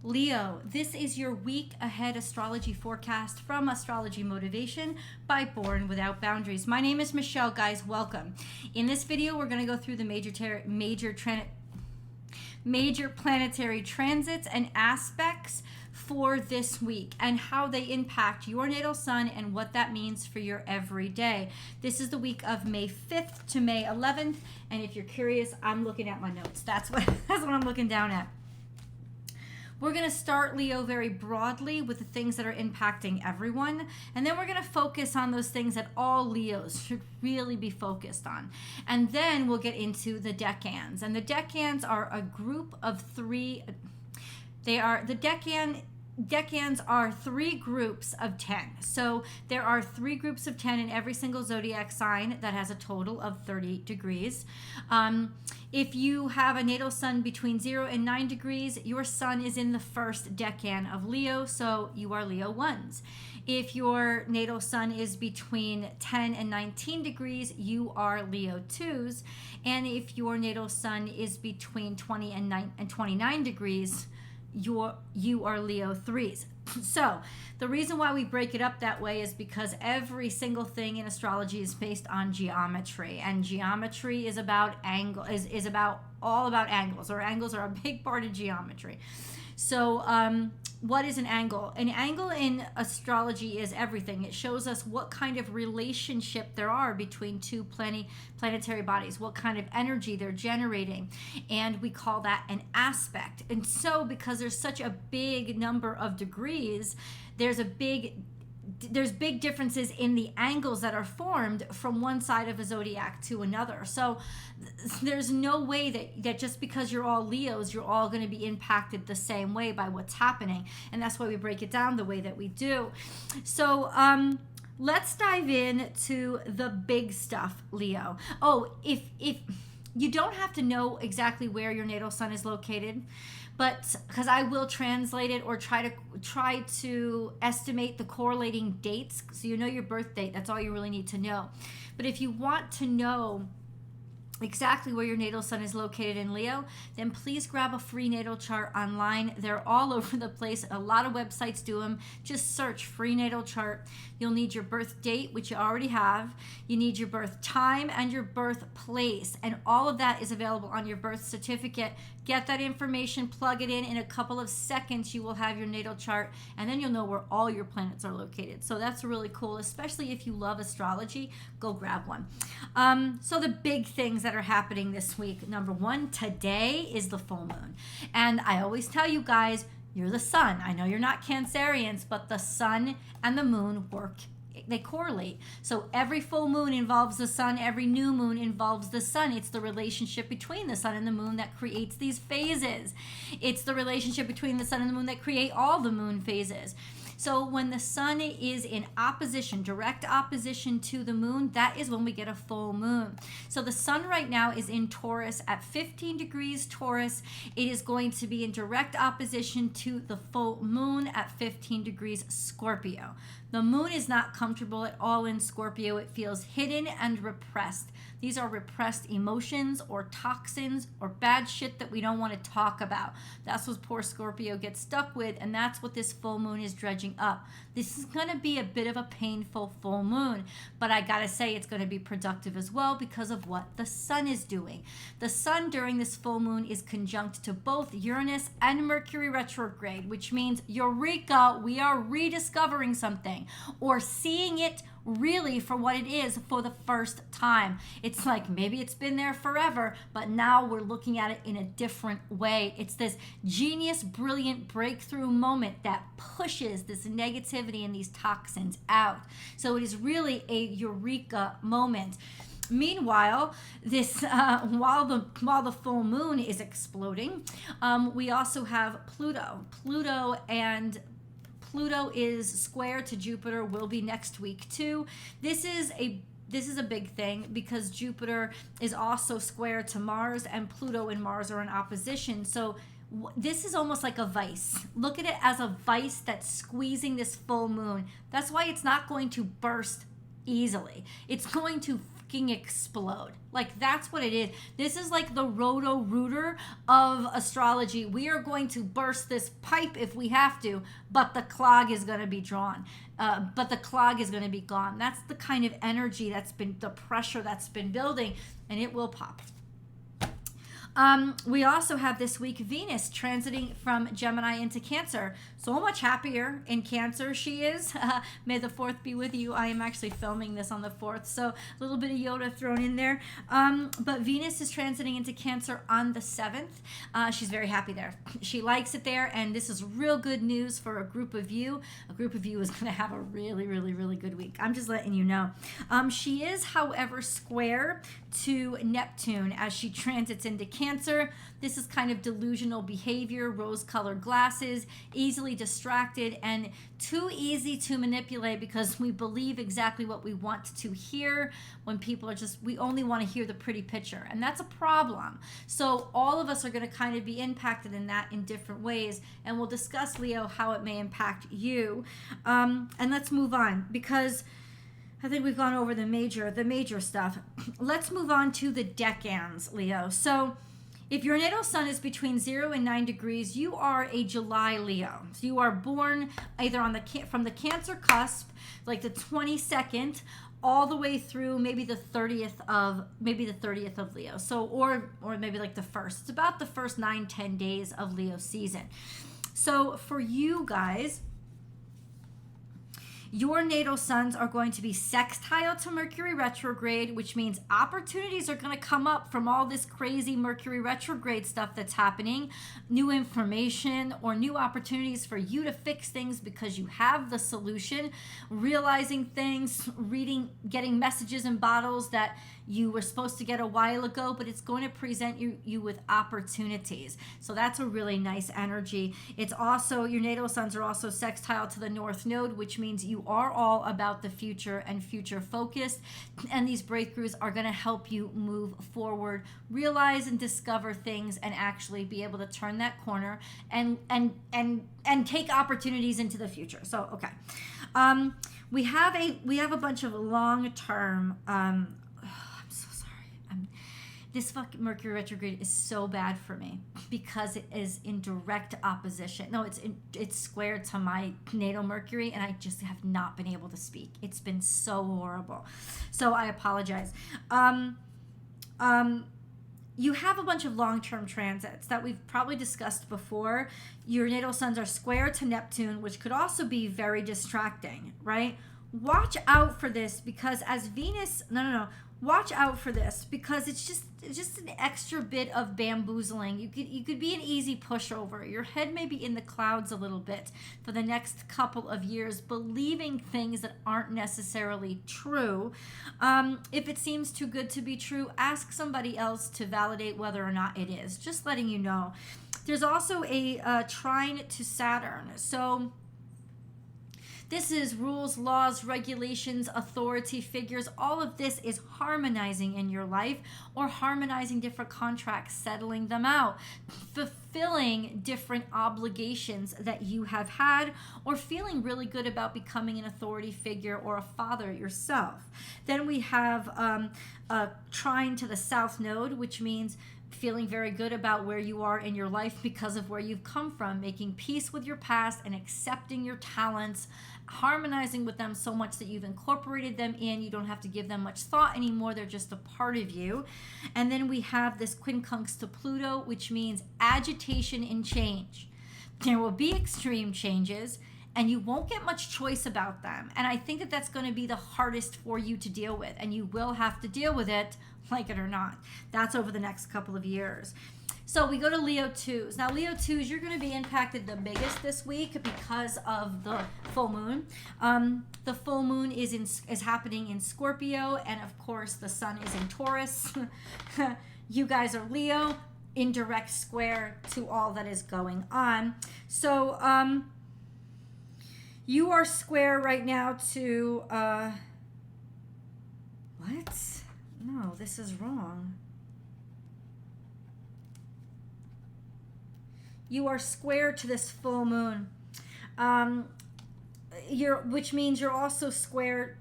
Leo, this is your week ahead astrology forecast from Astrology Motivation by Born Without Boundaries. My name is Michelle, guys. Welcome. In this video, we're going to go through the major planetary transits and aspects for this week and how they impact your natal sun and what that means for your everyday. This is the week of May 5th to May 11th, and if you're curious, I'm looking at my notes. That's what I'm looking down at. We're going to start, Leo, very broadly with the things that are impacting everyone. And then we're going to focus on those things that all Leos should really be focused on. And then we'll get into the decans. And the decans are a group of three. Decans are three groups of 10. So there are three groups of 10 in every single zodiac sign that has a total of 30 degrees. If you have a natal sun between 0 and 9 degrees, your sun is in the first decan of Leo, so you are Leo 1s. If your natal sun is between 10 and 19 degrees, you are Leo 2s. And if your natal sun is between 20 and 29 degrees, you are Leo 3s. So the reason why we break it up that way is because every single thing in astrology is based on geometry, and geometry is about all about angles, or angles are a big part of geometry. So what is an angle? An angle in astrology is everything. It shows us what kind of relationship there are between two planetary bodies, what kind of energy they're generating, and we call that an aspect. And so because there's such a big number of degrees, there's big differences in the angles that are formed from one side of a zodiac to another. So there's no way that just because you're all Leos, you're all going to be impacted the same way by what's happening. And that's why we break it down the way that we do. So let's dive in to the big stuff, Leo. Oh, if you don't have to know exactly where your natal sun is located, but because I will translate it or try to estimate the correlating dates, so you know your birth date. That's all you really need to know. But if you want to know exactly where your natal sun is located in Leo, then please grab a free natal chart online. They're all over the place. A lot of websites do them. Just search free natal chart. You'll need your birth date, which you already have. You need your birth time and your birthplace, and all of that is available on your birth certificate. Get that information, plug it in a couple of seconds, you will have your natal chart, and then you'll know where all your planets are located. So that's really cool, especially if you love astrology. Go grab one. So the big things that are happening this week. Number one, today is the full moon. And I always tell you guys, you're the sun. I know you're not Cancerians, but the sun and the moon they correlate. So every full moon involves the sun, every new moon involves the sun. It's the relationship between the sun and the moon that creates these phases. It's the relationship between the sun and the moon that create all the moon phases. So when the sun is in opposition, direct opposition to the moon, that is when we get a full moon. So the sun right now is in Taurus at 15 degrees Taurus. It is going to be in direct opposition to the full moon at 15 degrees Scorpio. The moon is not comfortable at all in Scorpio. It feels hidden and repressed. These are repressed emotions or toxins or bad shit that we don't want to talk about. That's what poor Scorpio gets stuck with, and that's what this full moon is dredging up. This is going to be a bit of a painful full moon, but I gotta say it's going to be productive as well because of what the sun is doing. The sun during this full moon is conjunct to both Uranus and Mercury retrograde, which means, eureka, we are rediscovering something or seeing it really for what it is for the first time. It's like maybe it's been there forever, but now we're looking at it in a different way. It's this genius, brilliant breakthrough moment that pushes this negativity and these toxins out. So it is really a eureka moment. Meanwhile, while the full moon is exploding, we also have Pluto. Pluto is square to Jupiter, will be next week too. This is a big thing because Jupiter is also square to Mars, and Pluto and Mars are in opposition. So this is almost like a vice. Look at it as a vice that's squeezing this full moon. That's why it's not going to burst easily. It's going to fucking explode. Like, that's what it is. This is like the roto-rooter of astrology. We are going to burst this pipe if we have to, but the clog is going to be drawn. But the clog is going to be gone. That's the kind of energy that's been, the pressure that's been building, and it will pop. We also have this week Venus transiting from Gemini into Cancer. So much happier in Cancer she is. May the 4th be with you. I am actually filming this on the 4th, so a little bit of Yoda thrown in there. But Venus is transiting into Cancer on the 7th. She's very happy there. She likes it there, and this is real good news for a group of you. A group of you is going to have a really, really, really good week. I'm just letting you know. She is, however, square to Neptune as she transits into Cancer. This is kind of delusional behavior, rose-colored glasses, easily distracted, and too easy to manipulate because we believe exactly what we want to hear when people are just, we only want to hear the pretty picture, and that's a problem. So all of us are going to kind of be impacted in that in different ways, and we'll discuss, Leo, how it may impact you. And let's move on because I think we've gone over the major stuff. Let's move on to the decans, Leo. So if your natal sun is between 0 and 9 degrees, you are a July Leo. So you are born either on from the Cancer cusp, like the 22nd, all the way through maybe the 30th of Leo. So or maybe like the first. It's about the first 9-10 days of Leo season. So for you guys, your natal suns are going to be sextile to Mercury retrograde, which means opportunities are going to come up from all this crazy Mercury retrograde stuff that's happening, new information or new opportunities for you to fix things because you have the solution, realizing things, reading, getting messages in bottles that you were supposed to get a while ago, but it's going to present you with opportunities. So that's a really nice energy. It's also, your natal suns are also sextile to the North Node, which means you are all about the future and future focused, and these breakthroughs are going to help you move forward, realize and discover things, and actually be able to turn that corner and take opportunities into the future. So okay, we have a bunch of long-term this fucking Mercury retrograde is so bad for me because it is in direct opposition. No, it's squared to my natal Mercury, and I just have not been able to speak. It's been so horrible. So I apologize. You have a bunch of long-term transits that we've probably discussed before. Your natal suns are square to Neptune, which could also be very distracting, right? Watch out for this because as Venus, watch out for this because it's just an extra bit of bamboozling. You could be an easy pushover. Your head may be in the clouds a little bit for the next couple of years, believing things that aren't necessarily true. If it seems too good to be true, ask somebody else to validate whether or not it is. Just letting you know. There's also a trine to Saturn. So this is rules, laws, regulations, authority figures. All of this is harmonizing in your life or harmonizing different contracts, settling them out, fulfilling different obligations that you have had, or feeling really good about becoming an authority figure or a father yourself. Then we have a trine to the South Node, which means feeling very good about where you are in your life because of where you've come from, making peace with your past and accepting your talents, harmonizing with them so much that you've incorporated them in. You don't have to give them much thought anymore. They're just a part of you. And then we have this quincunx to Pluto, which means agitation and change. There will be extreme changes, and you won't get much choice about them. And I think that that's going to be the hardest for you to deal with, and you will have to deal with it, like it or not. That's over the next couple of years. So we go to Leo 2s. Now Leo 2s, you're going to be impacted the biggest this week because of the full moon. The full moon is happening in Scorpio, and of course the sun is in Taurus. You guys are Leo, in direct square to all that is going on. So you are square right now to what? No, this is wrong. You are square to this full moon, which means you're also square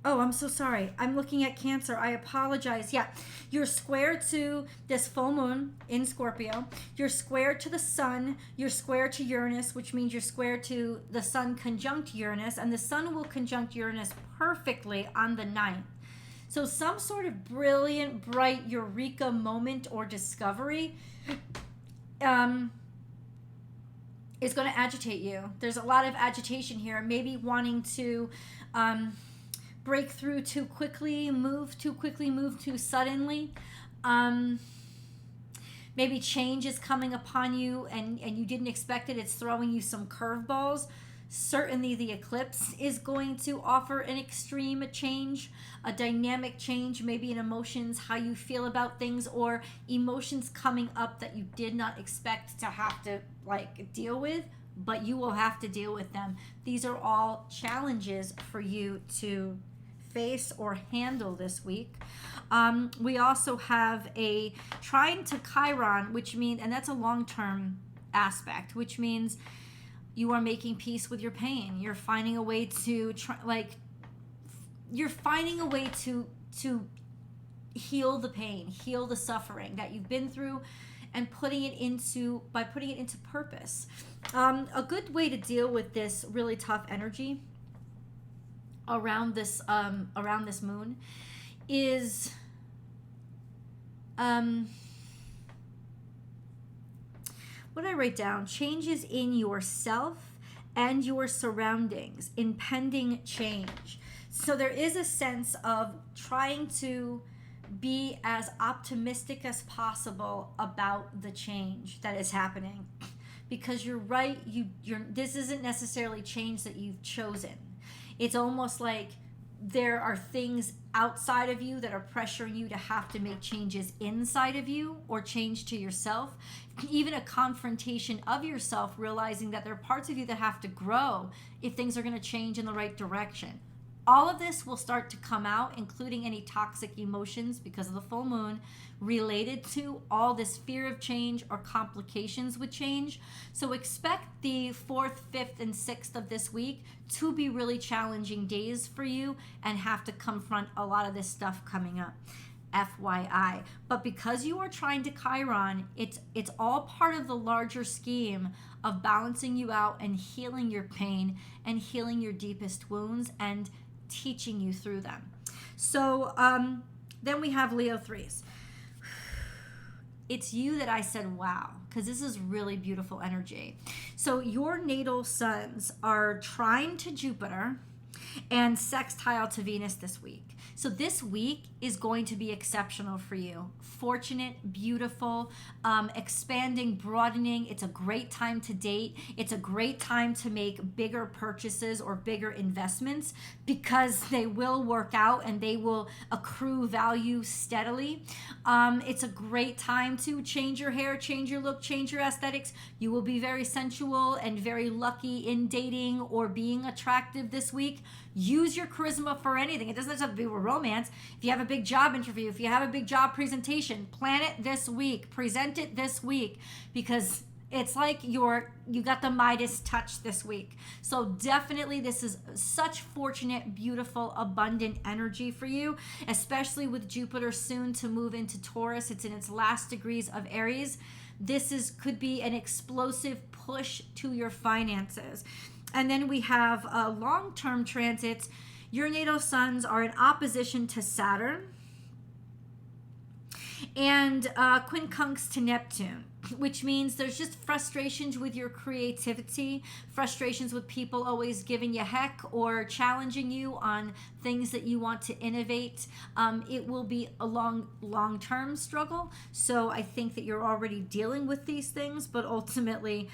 Oh, I'm so sorry. I'm looking at Cancer. I apologize. Yeah, you're square to this full moon in Scorpio. You're square to the sun. You're square to Uranus, which means you're square to the sun conjunct Uranus. And the sun will conjunct Uranus perfectly on the 9th. So some sort of brilliant, bright eureka moment or discovery is going to agitate you. There's a lot of agitation here. Maybe wanting to break through too quickly, move too suddenly. Maybe change is coming upon you and you didn't expect it. It's throwing you some curveballs. Certainly the eclipse is going to offer an extreme change, a dynamic change, maybe in emotions, how you feel about things, or emotions coming up that you did not expect to have to deal with, but you will have to deal with them. These are all challenges for you to face or handle this week. We also have a trine to Chiron, which means, and that's a long-term aspect, which means you are making peace with your pain. You're finding a way to to heal the pain, heal the suffering that you've been through, and putting it into purpose. A good way to deal with this really tough energy around this moon is what did I write down? Changes in yourself and your surroundings, impending change. So there is a sense of trying to be as optimistic as possible about the change that is happening, because you're right. This isn't necessarily change that you've chosen. It's almost like there are things outside of you that are pressuring you to have to make changes inside of you or change to yourself. Even a confrontation of yourself, realizing that there are parts of you that have to grow if things are going to change in the right direction. All of this will start to come out, including any toxic emotions because of the full moon related to all this fear of change or complications with change. So expect the 4th, 5th, and 6th of this week to be really challenging days for you and have to confront a lot of this stuff coming up. FYI. But because you are trying to Chiron, it's all part of the larger scheme of balancing you out and healing your pain and healing your deepest wounds and teaching you through them. So then we have Leo 3s. It's you that I said wow, because this is really beautiful energy. So your natal suns are trine to Jupiter and sextile to Venus this week. So this week is going to be exceptional for you. Fortunate, beautiful, expanding, broadening. It's a great time to date. It's a great time to make bigger purchases or bigger investments because they will work out and they will accrue value steadily. It's a great time to change your hair, change your look, change your aesthetics. You will be very sensual and very lucky in dating or being attractive this week. Use your charisma for anything. It doesn't have to be with romance. If you have a big job interview, if you have a big job presentation, plan it this week, present it this week, because it's like you got the Midas touch this week. So definitely this is such fortunate, beautiful, abundant energy for you, especially with Jupiter soon to move into Taurus. It's in its last degrees of Aries. This could be an explosive push to your finances. And then we have long-term transits. Your natal suns are in opposition to Saturn and quincunx to Neptune, which means there's just frustrations with your creativity, frustrations with people always giving you heck or challenging you on things that you want to innovate. It will be a long-term struggle. So I think that you're already dealing with these things, but ultimately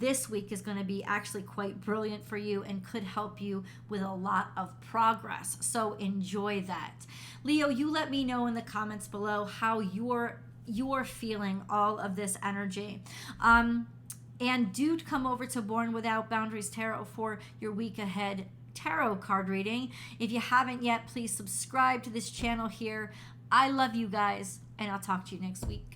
this week is going to be actually quite brilliant for you and could help you with a lot of progress. So enjoy that. Leo, you let me know in the comments below how you're feeling all of this energy. And do come over to Born Without Boundaries Tarot for your week ahead tarot card reading. If you haven't yet, please subscribe to this channel here. I love you guys, and I'll talk to you next week.